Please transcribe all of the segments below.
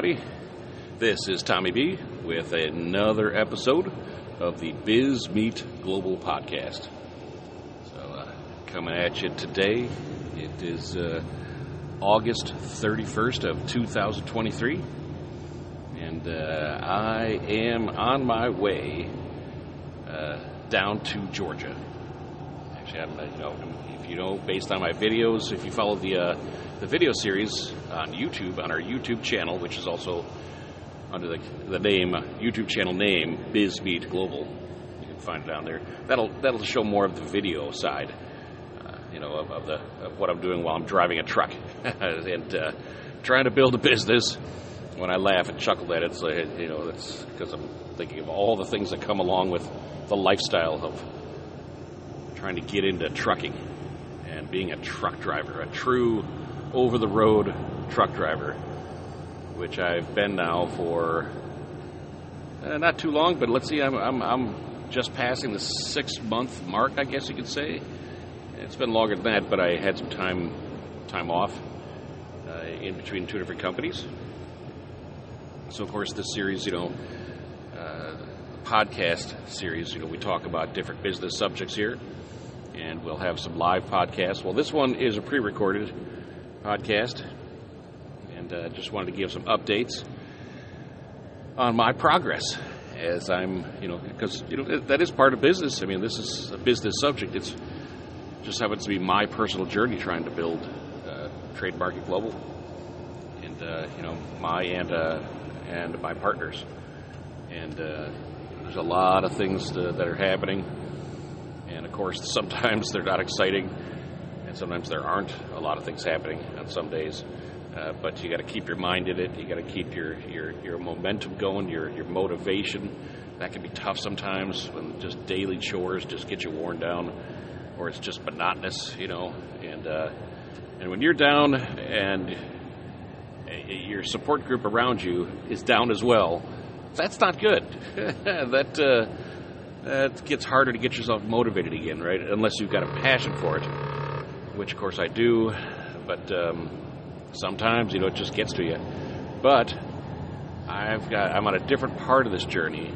everybody. This is Tommy B with another episode of the Biz Meet Global podcast. So, coming at you today, it is August 31st of 2023, and I am on my way down to Georgia. Actually, if you know, based on my videos, if you follow the video series on YouTube, on our YouTube channel, which is also under the name, YouTube channel name, Biz Meet Global. You can find it down there. That'll show more of the video side, of what I'm doing while I'm driving a truck and trying to build a business. When I laugh and chuckle at it, it's like, that's because I'm thinking of all the things that come along with the lifestyle of trying to get into trucking and being a truck driver, a true over-the-road truck driver, which I've been now for not too long, but let's see, I'm just passing the 6-month mark, I guess you could say. It's been longer than that, but I had some time off in between two different companies. So, of course, this series, podcast series, we talk about different business subjects here, and we'll have some live podcasts. Well, this one is a pre-recorded podcast, and just wanted to give some updates on my progress as I'm, because, that is part of business. I mean, this is a business subject. It's just happens to be my personal journey trying to build Trade Market Global, and, my and my partners. And there's a lot of things that are happening, and of course, sometimes they're not exciting, and sometimes there aren't a lot of things happening on some days. But you got to keep your mind in it. You got to keep your momentum going, your motivation. That can be tough sometimes when just daily chores just get you worn down, or it's just monotonous, And when you're down and your support group around you is down as well, that's not good. That gets harder to get yourself motivated again, right? Unless you've got a passion for it, which of course I do, but sometimes, it just gets to you. But I'm on a different part of this journey,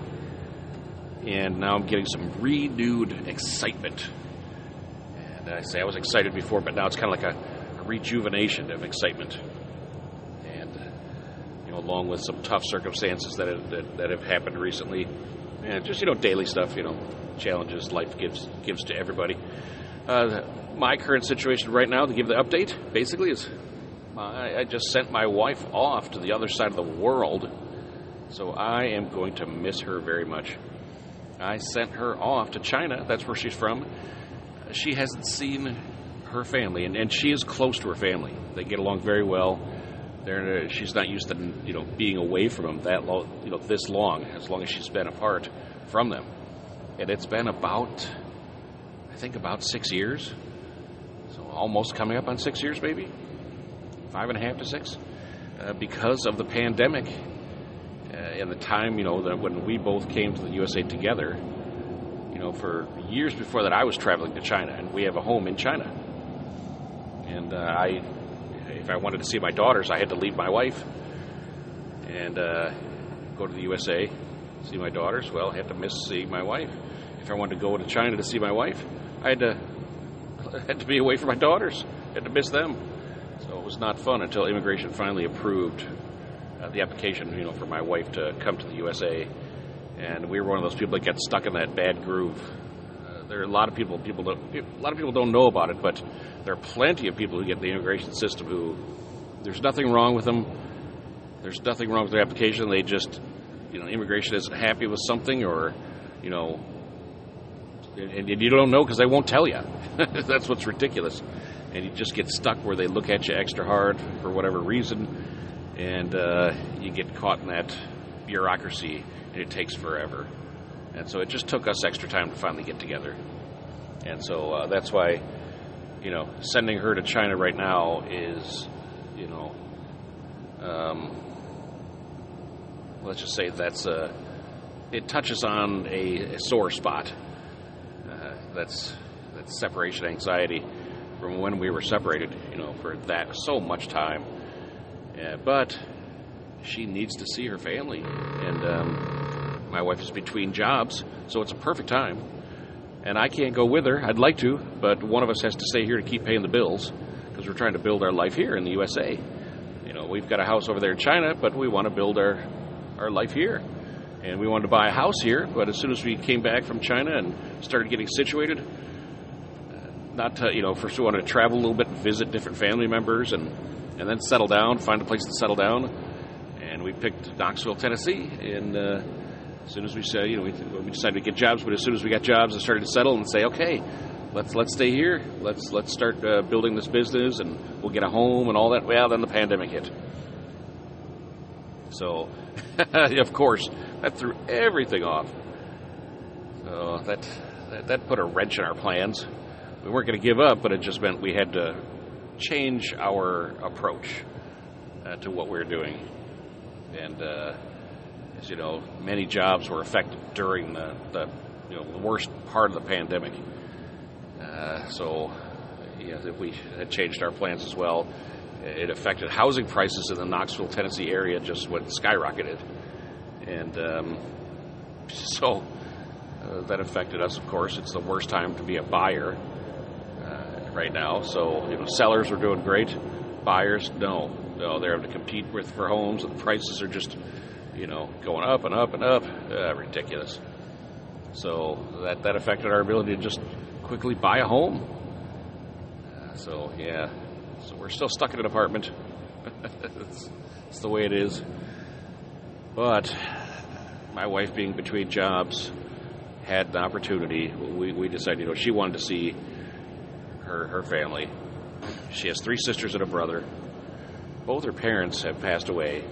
and now I'm getting some renewed excitement. And I say I was excited before, but now it's kind of like a rejuvenation of excitement. And, along with some tough circumstances that have happened recently, and just, daily stuff, challenges life gives to everybody. My current situation right now, to give the update, basically is I just sent my wife off to the other side of the world, so I am going to miss her very much. I sent her off to China. That's where she's from. She hasn't seen her family, and she is close to her family. They get along very well. She's not used to being away from them this long, as long as she's been apart from them. And it's been about 6 years. So almost coming up on 6 years, maybe 5.5 to 6, because of the pandemic and the time that when we both came to the USA together. For years before that, I was traveling to China, and we have a home in China. And if I wanted to see my daughters, I had to leave my wife and go to the USA, see my daughters. Well, I had to miss seeing my wife. If I wanted to go to China to see my wife, I had to be away from my daughters. I had to miss them. So it was not fun until immigration finally approved the application, for my wife to come to the USA. And we were one of those people that get stuck in that bad groove. There are a lot of people don't know about it, but there are plenty of people who get the immigration system who there's nothing wrong with them. There's nothing wrong with their application. They just, immigration isn't happy with something, or, and you don't know because they won't tell you. That's what's ridiculous. And you just get stuck where they look at you extra hard for whatever reason, and you get caught in that bureaucracy, and it takes forever. And so it just took us extra time to finally get together. And so that's why, sending her to China right now is, let's just say it touches on a sore spot. That's separation anxiety from when we were separated, for that so much time. But she needs to see her family. And my wife is between jobs, so it's a perfect time. And I can't go with her. I'd like to, but one of us has to stay here to keep paying the bills because we're trying to build our life here in the USA. You know, we've got a house over there in China, but we want to build our life here. And we wanted to buy a house here, but as soon as we came back from China and started getting situated, first we wanted to travel a little bit and visit different family members and then settle down, find a place to settle down. And we picked Knoxville, Tennessee, and as soon as we said, we decided to get jobs, but as soon as we got jobs, I started to settle and say, okay, let's stay here. Let's start building this business, and we'll get a home and all that. Well, then the pandemic hit. So, of course, that threw everything off. So that put a wrench in our plans. We weren't going to give up, but it just meant we had to change our approach to what we were doing. And as you know, many jobs were affected during the worst part of the pandemic. So if we had changed our plans as well, it affected housing prices in the Knoxville, Tennessee area just went skyrocketed. And so that affected us, of course. It's the worst time to be a buyer right now. So, sellers are doing great. Buyers, no, they're having to compete for homes, and the prices are just, going up and up and up. Ridiculous. So that affected our ability to just quickly buy a home. So we're still stuck in an apartment. It's the way it is. But my wife, being between jobs, had the opportunity. We decided, she wanted to see her family. She has 3 sisters and a brother. Both her parents have passed away.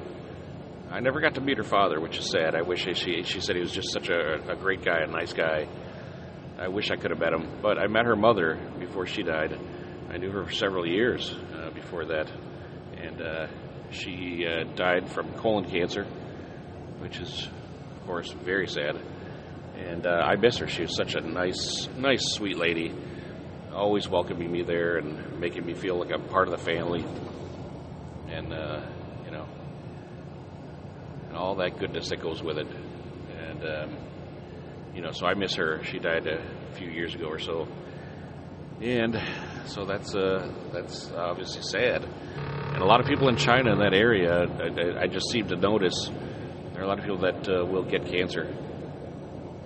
I never got to meet her father, which is sad. I wish she said he was just such a great guy, a nice guy. I wish I could have met him. But I met her mother before she died. I knew her for several years before that. And she died from colon cancer, which is, of course, very sad. And I miss her. She was such a nice, sweet lady, always welcoming me there and making me feel like I'm part of the family. And, and all that goodness that goes with it. And, so I miss her. She died a few years ago or so. And so that's obviously sad. And a lot of people in China, in that area, I just seem to notice there are a lot of people that will get cancer.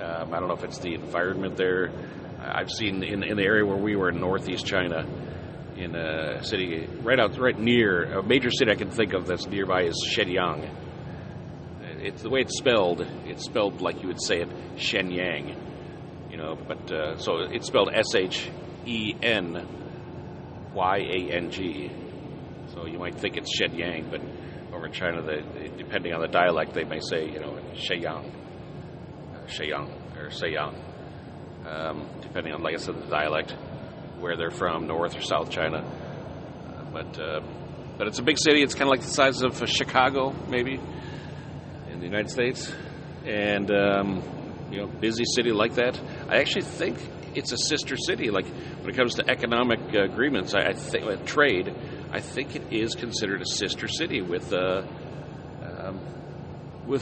I don't know if it's the environment there. I've seen in the area where we were in northeast China, in a city right near a major city I can think of that's nearby is Shenyang. It's the way it's spelled like you would say it, Shenyang, but so it's spelled Shenyang. So you might think it's Shenyang, but over in China, depending on the dialect, they may say, Shenyang or Shenyang, depending on, like I said, the dialect, where they're from, North or South China. But it's a big city. It's kind of like the size of Chicago, maybe, in the United States, and busy city like that. I actually think it's a sister city. Like when it comes to economic agreements, I think trade, I think it is considered a sister city with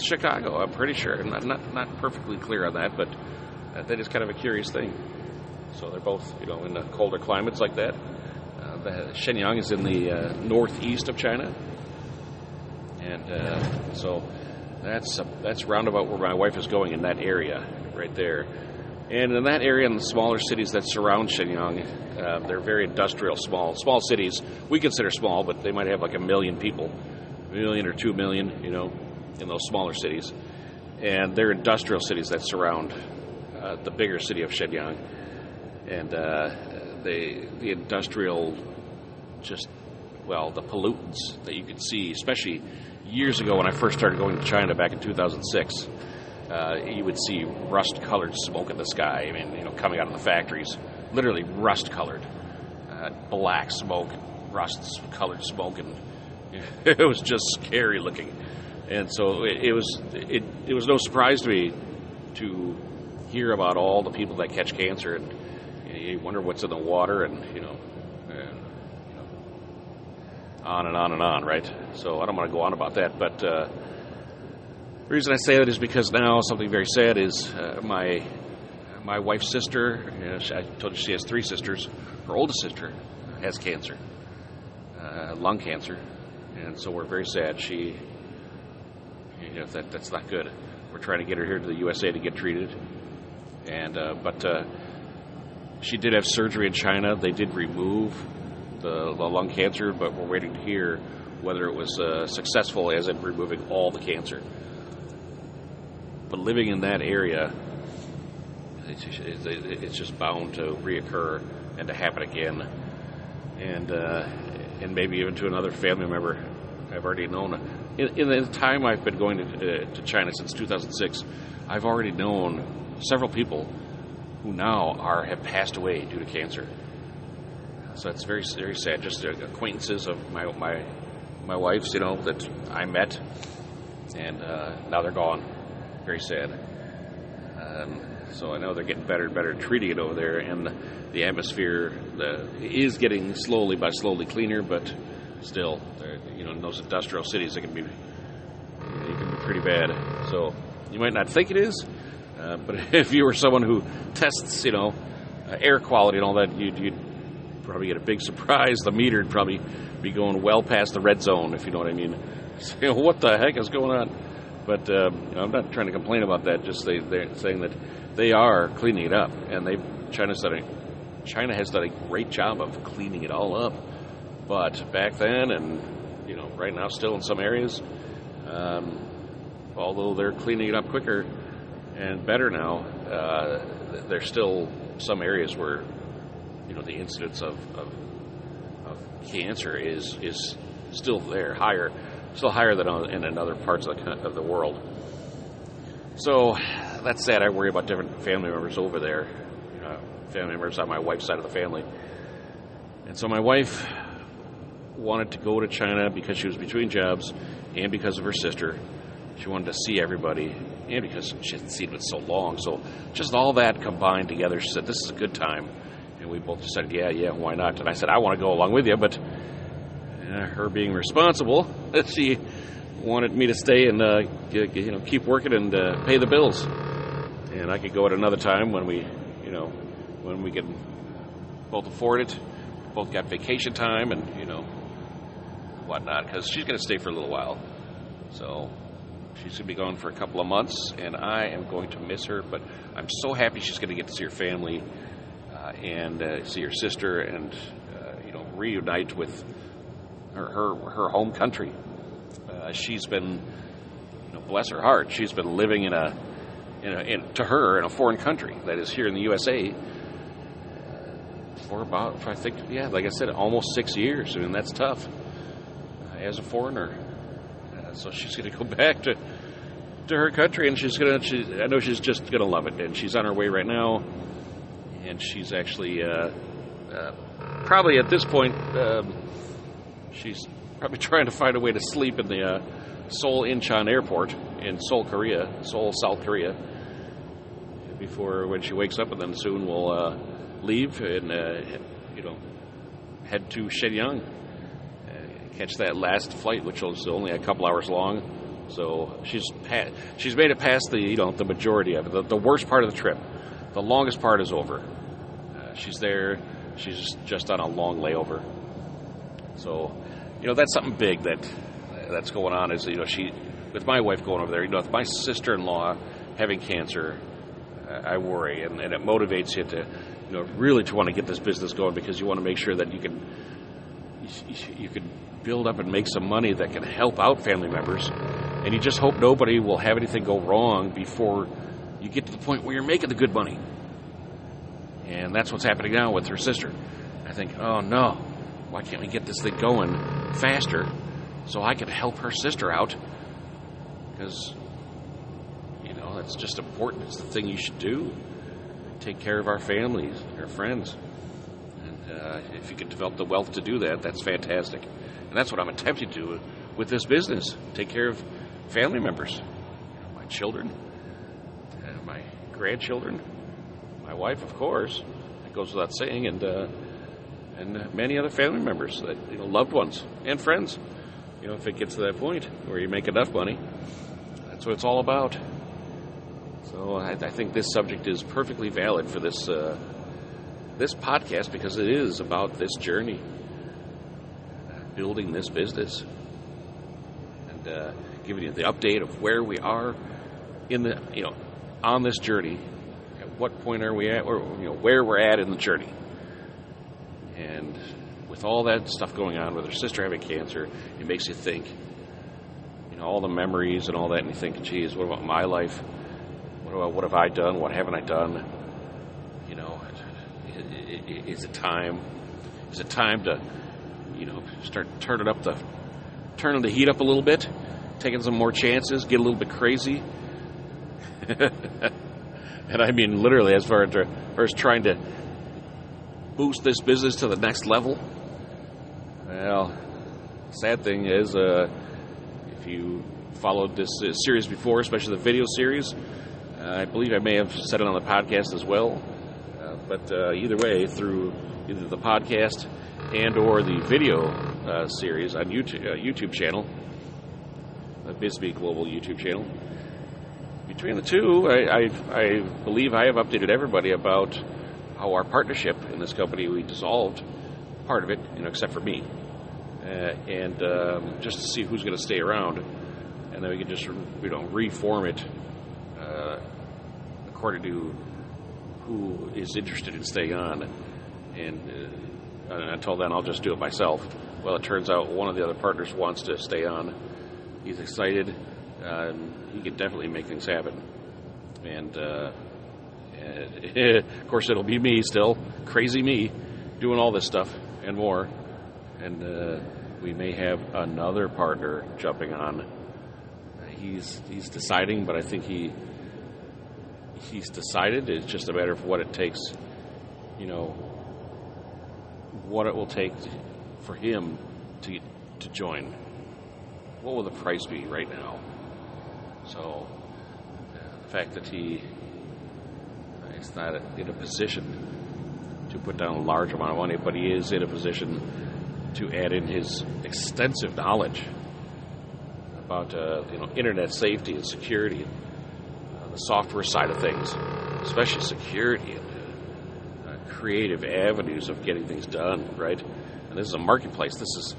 Chicago. I'm pretty sure. I'm not perfectly clear on that, but that is kind of a curious thing. So they're both, in the colder climates like that. Shenyang is in the northeast of China, and so that's roundabout where my wife is going, in that area right there. And in that area, in the smaller cities that surround Shenyang, they're very industrial, small cities. We consider small, but they might have like 1 million people, 1 million or 2 million, in those smaller cities. And they're industrial cities that surround the bigger city of Shenyang. And the industrial, the pollutants that you could see, especially years ago when I first started going to China back in 2006, you would see rust-colored smoke in the sky. I mean, coming out of the factories, literally rust-colored, black smoke, rust-colored smoke, and it was just scary looking. And so it was no surprise to me to hear about all the people that catch cancer, and you wonder what's in the water, and on and on and on, right? So I don't want to go on about that, but the reason I say that is because now something very sad is my wife's sister, I told you she has 3 sisters, her oldest sister has cancer, lung cancer, and so we're very sad. She, that's not good. We're trying to get her here to the USA to get treated, and but she did have surgery in China. They did remove the lung cancer, but we're waiting to hear whether it was successful as in removing all the cancer. But living in that area, it's just bound to reoccur and to happen again, and maybe even to another family member. I've already known. In the time I've been going to China since 2006, I've already known several people who now have passed away due to cancer. So it's very, very sad. Just acquaintances of my wife's, that I met, and now they're gone. Very sad. So I know they're getting better and better at treating it over there, and the atmosphere is getting slowly cleaner, but still, in those industrial cities, it can be pretty bad. So you might not think it is, but if you were someone who tests, air quality and all that, you'd probably get a big surprise. The meter would probably be going well past the red zone, if you know what I mean. So, what the heck is going on? But I'm not trying to complain about that. Just they're saying that they are cleaning it up, and China has done a great job of cleaning it all up. But back then, and right now, still in some areas, although they're cleaning it up quicker and better now, there's still some areas where the incidence of cancer is still there, still higher than in other parts of the world. So that's sad. I worry about different family members over there, family members on my wife's side of the family. And so my wife wanted to go to China because she was between jobs and because of her sister. She wanted to see everybody, and because she hadn't seen it so long. So just all that combined together, she said, this is a good time. And we both decided, yeah, why not? And I said, I want to go along with you, but her being responsible, she wanted me to stay and keep working and pay the bills. And I could go at another time when we can both afford it, both got vacation time and whatnot, because she's going to stay for a little while. So she's going to be gone for a couple of months, and I am going to miss her. But I'm so happy she's going to get to see her family and see her sister and reunite with her home country. She's been, bless her heart, she's been living in a foreign country that is here in the USA for about, I think, like I said, almost 6 years. I mean, that's tough as a foreigner. So she's going to go back to her country, and I know she's just going to love it. And she's on her way right now, and she's actually probably at this point, she's probably trying to find a way to sleep in the Seoul Incheon Airport in Seoul, South Korea, before when she wakes up, and then soon we'll leave and head to Shenyang, catch that last flight, which was only a couple hours long. So she's made it past the majority of it. The worst part of the trip, the longest part is over. She's there. She's just on a long layover. So that's something big that's going on. Is she, with my wife going over there, with my sister-in-law having cancer, I worry, and it motivates you to really to want to get this business going, because you want to make sure that you can build up and make some money that can help out family members, and you just hope nobody will have anything go wrong before you get to the point where you're making the good money. And that's what's happening now with her sister. I think, oh no, why can't we get this thing going faster so I can help her sister out? Because it's just important. It's the thing you should do. Take care of our families, our friends. And if you can develop the wealth to do that, that's fantastic. And that's what I'm attempting to do with this business. Take care of family members. My children, my grandchildren, my wife, of course. That goes without saying. And and many other family members, that loved ones and friends. If it gets to that point where you make enough money, that's what it's all about. So I think this subject is perfectly valid for this podcast, because it is about this journey, building this business, and giving you the update of where we are in the on this journey. At what point are we at, or where we're at in the journey? And with all that stuff going on, with her sister having cancer, it makes you think. All the memories and all that, and you think, geez, what about my life? What have I done? What haven't I done? Is it time? Is it time to, start turning the heat up a little bit, taking some more chances, get a little bit crazy? And I mean literally, as far as trying to boost this business to the next level. Well, sad thing is, if you followed this series before, especially the video series, I believe I may have said it on the podcast as well. But either way, through either the podcast and or the video series on YouTube channel, the Bisbee Global YouTube channel, between the two, I believe I have updated everybody about how our partnership in this company, we dissolved part of it, except for me, and just to see who's going to stay around, and then we can just reform it according to who is interested in staying on, and until then I'll just do it myself. Well, it turns out one of the other partners wants to stay on. He's excited. He can definitely make things happen, and of course it'll be me still, crazy me, doing all this stuff and more, and we may have another partner jumping on. He's deciding, but I think he's decided. It's just a matter of what it takes, what it will take for him to join. What will the price be right now? So the fact that he is not in a position to put down a large amount of money, but he is in a position to add in his extensive knowledge about internet safety and security, the software side of things, especially security and creative avenues of getting things done, right? And this is a marketplace. This is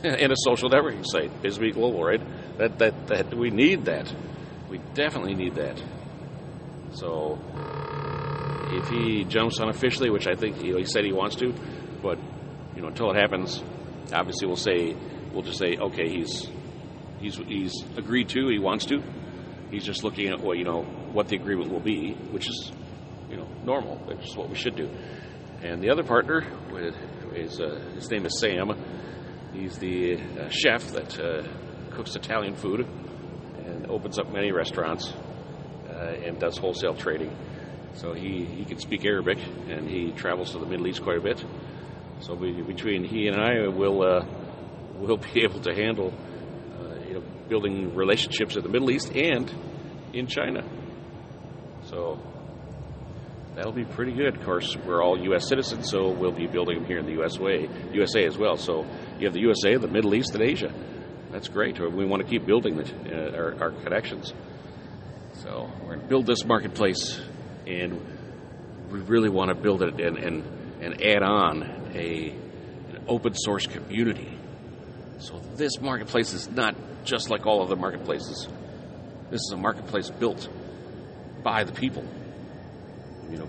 in a social networking site, Bisbee Global, right? That we need that. We definitely need that. So if he jumps on officially, which I think he said he wants to, but until it happens, obviously we'll just say okay, he's agreed to, he wants to. He's just looking at what the agreement will be, which is normal, which is what we should do. And the other partner is his name is Sam. He's the chef that cooks Italian food and opens up many restaurants and does wholesale trading. So he can speak Arabic, and he travels to the Middle East quite a bit. So between he and I, we'll be able to handle building relationships in the Middle East and in China. So that'll be pretty good. Of course, we're all U.S. citizens, so we'll be building them here in the USA as well. So you have the USA, the Middle East, and Asia. That's great. We want to keep building our connections. So we're going to build this marketplace, and we really want to build it and add on an open source community. So this marketplace is not just like all other marketplaces. This is a marketplace built by the people.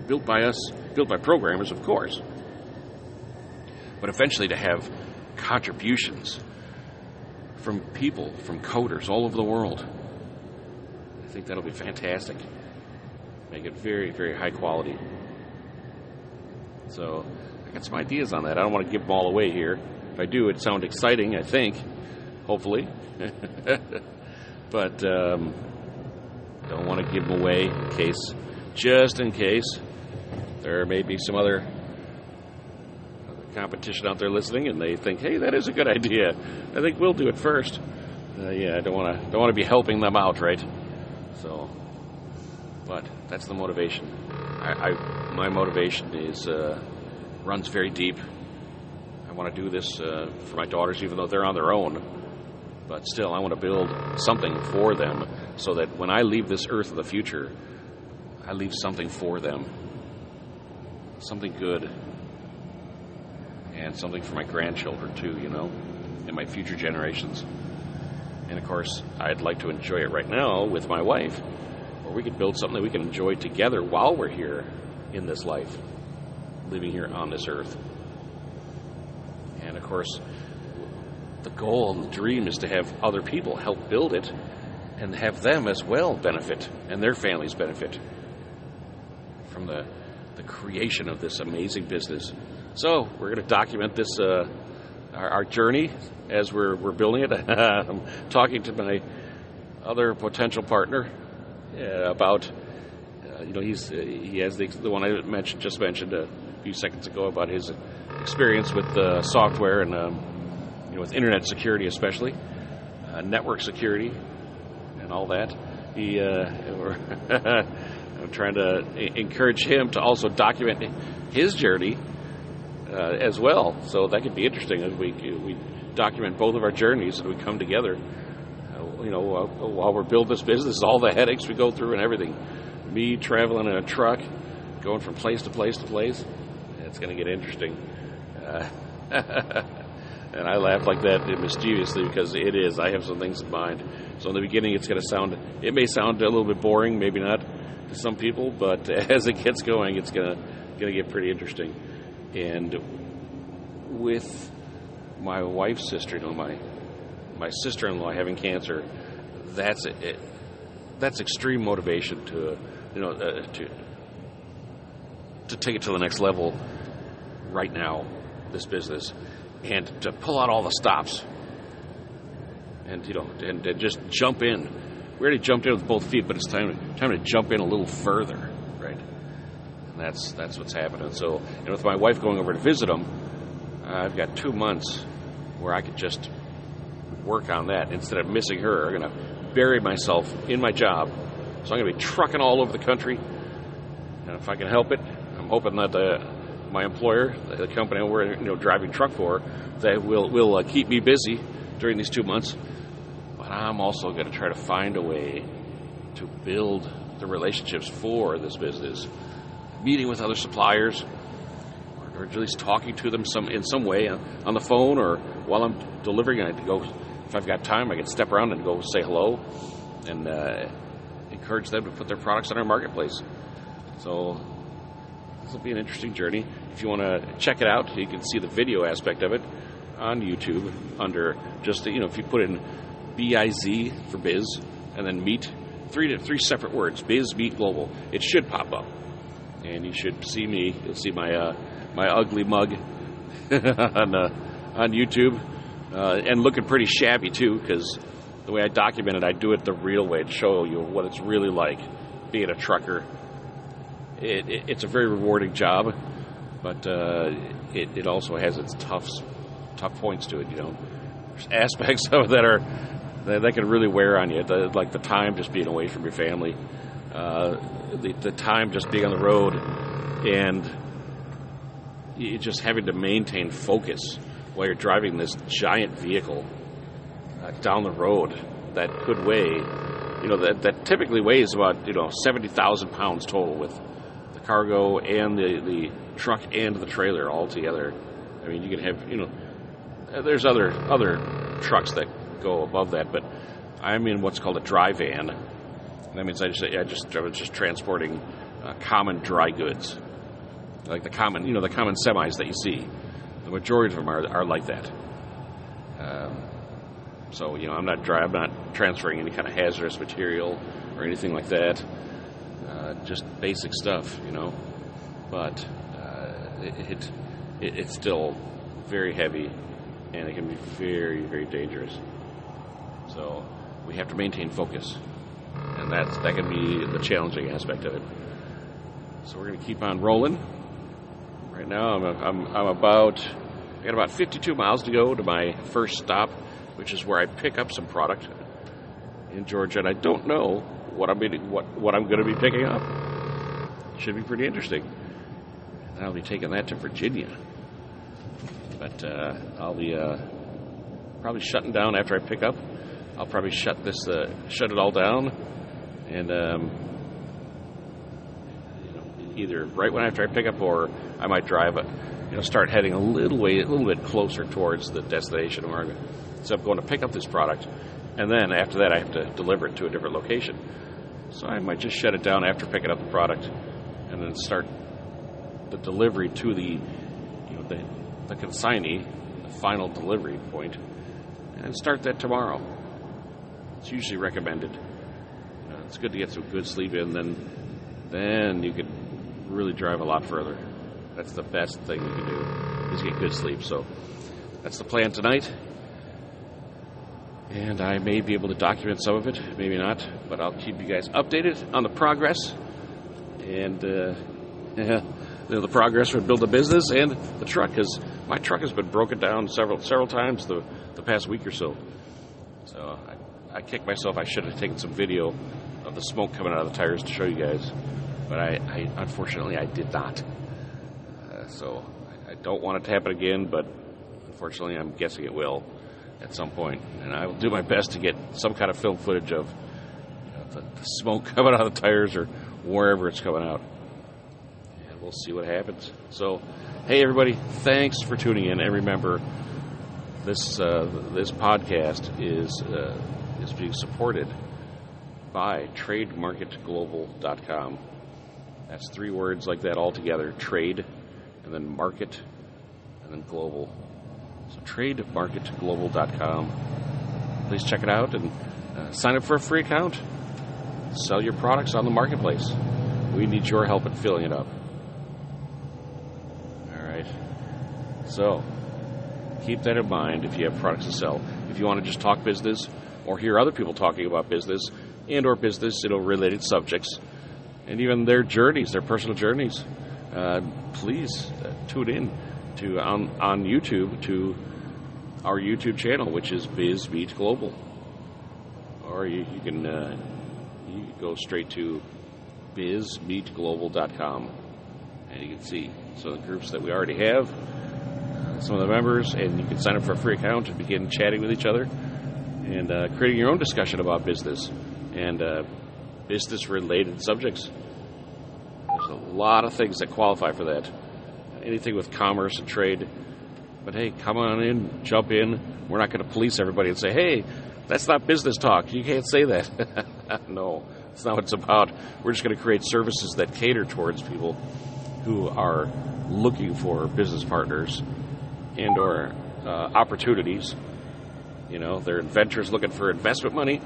Built by us, built by programmers, of course. But eventually to have contributions from people, from coders all over the world. I think that'll be fantastic. Make it very, very high quality. So I got some ideas on that. I don't want to give them all away here. If I do, it sounds exciting, I think. Hopefully. But don't want to give them away just in case there may be some other competition out there listening, and they think, hey, that is a good idea. I think we'll do it first. I don't want to be helping them out, right? So, but that's the motivation. My motivation is runs very deep, I want to do this for my daughters, even though they're on their own. But still, I want to build something for them so that when I leave this earth of the future, I leave something for them. Something good. And something for my grandchildren, too, and my future generations. And, of course, I'd like to enjoy it right now with my wife, where we could build something that we can enjoy together while we're here in this life, living here on this earth. And, of course, the goal and the dream is to have other people help build it and have them as well benefit and their families benefit from the creation of this amazing business. So we're going to document this, our journey as we're building it. I'm talking to my other potential partner about, he has the one I just mentioned a few seconds ago about his experience with software and with internet security, especially network security and all that. I'm trying to encourage him to also document his journey as well, so that could be interesting as we document both of our journeys and we come together. While we're building this business, all the headaches we go through and everything. Me traveling in a truck, going from place to place to place. It's going to get interesting. And I laugh like that mischievously because it is. I have some things in mind. So in the beginning, it may sound a little bit boring, maybe not to some people, but as it gets going, it's going to get pretty interesting. And with my wife's sister, my sister-in-law having cancer, that's extreme motivation to take it to the next level right now, this business, and to pull out all the stops and just jump in. We already jumped in with both feet, but it's time to jump in a little further, right? And that's what's happening. So, with my wife going over to visit them, I've got 2 months where I could just work on that instead of missing her. I'm going to bury myself in my job. So I'm going to be trucking all over the country. And if I can help it, I'm hoping that my employer, the company we're driving truck for, that will keep me busy during these 2 months. But I'm also going to try to find a way to build the relationships for this business, meeting with other suppliers, or at least talking to them in some way on the phone or while I'm delivering. I can go, if I've got time, I can step around and go say hello and encourage them to put their products in our marketplace. So this will be an interesting journey. If you want to check it out, you can see the video aspect of it on YouTube under just, if you put in BIZ for biz and then meet, three separate words, biz, meet, global, it should pop up. And you should see me. You'll see my ugly mug on YouTube, and looking pretty shabby too, because the way I document it, I do it the real way to show you what it's really like being a trucker. It's a very rewarding job, but it also has its tough points to it. There's aspects of it that can really wear on you, like the time just being away from your family, the time just being on the road, and you just having to maintain focus while you're driving this giant vehicle down the road that could weigh, that typically weighs about 70,000 pounds total with the cargo and the truck and the trailer all together. I mean, you can have there's other trucks that go above that, but I'm in what's called a dry van. That means I was just transporting common dry goods, like the common semis that you see. The majority of them are like that. So I'm not transferring any kind of hazardous material or anything like that. Just basic stuff, But it's still very heavy, and it can be very, very dangerous. So we have to maintain focus, and that can be the challenging aspect of it. So we're going to keep on rolling. Right now, I got about 52 miles to go to my first stop, which is where I pick up some product in Georgia, and I don't know what I'm going to be picking up. Should be pretty interesting. And I'll be taking that to Virginia. But I'll be probably shutting down after I pick up. I'll probably shut it all down, and either right when after I pick up, or I might drive start heading a little bit closer towards the destination where I'm going to pick up this product, and then after that I have to deliver it to a different location. So I might just shut it down after picking up the product, and then start the delivery to the consignee, the final delivery point, and start that tomorrow. It's usually recommended. It's good to get some good sleep in, then you can really drive a lot further. That's the best thing you can do, is get good sleep. So that's the plan tonight. And I may be able to document some of it, maybe not, but I'll keep you guys updated on the progress. And the progress would build a business and the truck, because my truck has been broken down several times the past week or so. So I kicked myself. I should have taken some video of the smoke coming out of the tires to show you guys, but I unfortunately I did not. So I don't want it to happen again, but unfortunately I'm guessing it will at some point, and I will do my best to get some kind of film footage of the smoke coming out of the tires or wherever it's coming out, and we'll see what happens. So, hey everybody, thanks for tuning in, and remember, this podcast is being supported by TradeMarketGlobal.com. That's 3 words like that all together: trade, and then market, and then global. So TradeMarketGlobal.com. Please check it out and sign up for a free account. Sell your products on the marketplace. We need your help in filling it up. All right. So keep that in mind if you have products to sell. If you want to just talk business or hear other people talking about business and or business, related subjects, and even their journeys, their personal journeys, please tune in on YouTube to our YouTube channel, which is Biz Meet Global. Or you can go straight to bizmeetglobal.com, and you can see some of the groups that we already have, some of the members, and you can sign up for a free account and begin chatting with each other and creating your own discussion about business and business-related subjects. There's a lot of things that qualify for that. Anything with commerce and trade. But hey, come on in, jump in. We're not going to police everybody and say, hey, that's not business talk. You can't say that. No, that's not what it's about. We're just going to create services that cater towards people who are looking for business partners and or opportunities. They're inventors looking for investment money,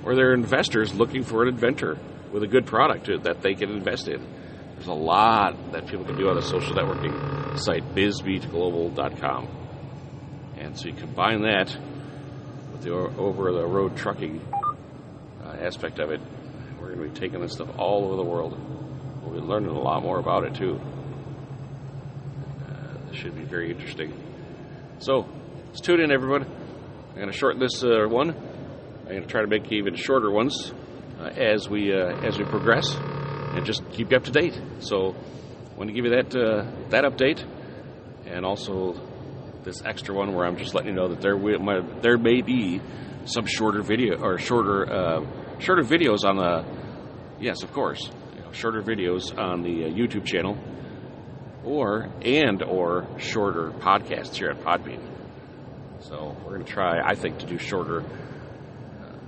or they're investors looking for an inventor with a good product that they can invest in. There's a lot that people can do on the social networking site, bizmeetglobal.com. And so you combine that with the over-the-road trucking aspect of it. We're going to be taking this stuff all over the world. We'll be learning a lot more about it, too. This should be very interesting. So, let's tune in, everyone. I'm going to shorten this one. I'm going to try to make even shorter ones as we progress, and just keep you up to date. So I want to give you that update, and also this extra one where I'm just letting you know that there may be some shorter video or shorter videos on the shorter videos on the YouTube channel, or shorter podcasts here at Podbean. So we're going to try, I think, to do shorter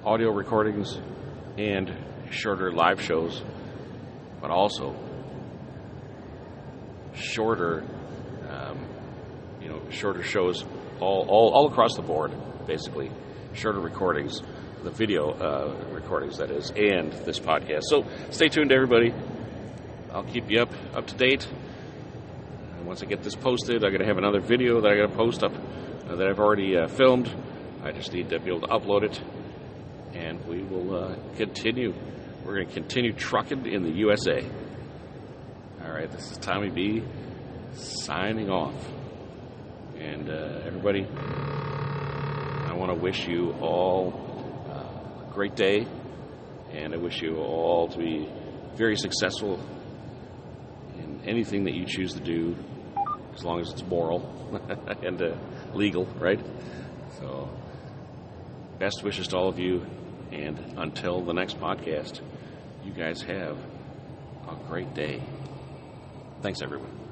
audio recordings and shorter live shows, but also shorter shows all across the board, basically. Shorter recordings, the video recordings, that is, and this podcast. So stay tuned, everybody. I'll keep you up to date. And once I get this posted, I'm going to have another video that I'm going to post up that I've already filmed. I just need to be able to upload it, and we will continue. We're going to continue trucking in the USA. All right, this is Tommy B signing off. And everybody, I want to wish you all a great day, and I wish you all to be very successful in anything that you choose to do as long as it's moral and legal, right? So, best wishes to all of you, and until the next podcast, you guys have a great day. Thanks, everyone.